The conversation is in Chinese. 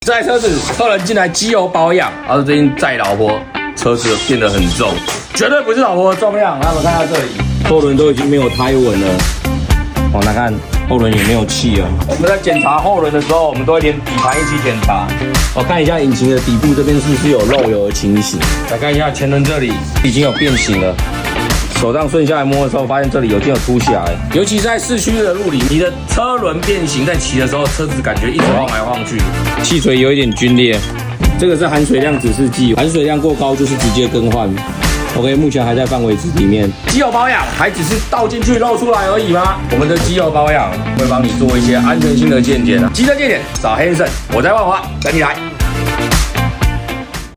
这台车子客人进来机油保养，他说最近载老婆，车子变得很重，绝对不是老婆的重量。那我们看到这里，后轮都已经没有胎纹了，哦，那看后轮也没有气了。我们在检查后轮的时候，我们都会连底盘一起检查。我看一下引擎的底部这边是不是有漏油的情形，来看一下前轮这里已经有变形了。手这样顺下来摸的时候，发现这里有凸起来，尤其在市区的路里，你的车轮变形，在骑的时候，车子感觉一直晃来晃去，气锤有一点皲裂。这个是含水量指示剂，含水量过高就是直接更换。OK， 目前还在范围值里面。机油保养还只是倒进去漏出来而已吗？我们的机油保养会帮你做一些安全性的健检啊。机车健检找 Hanson， 我在万华等你来。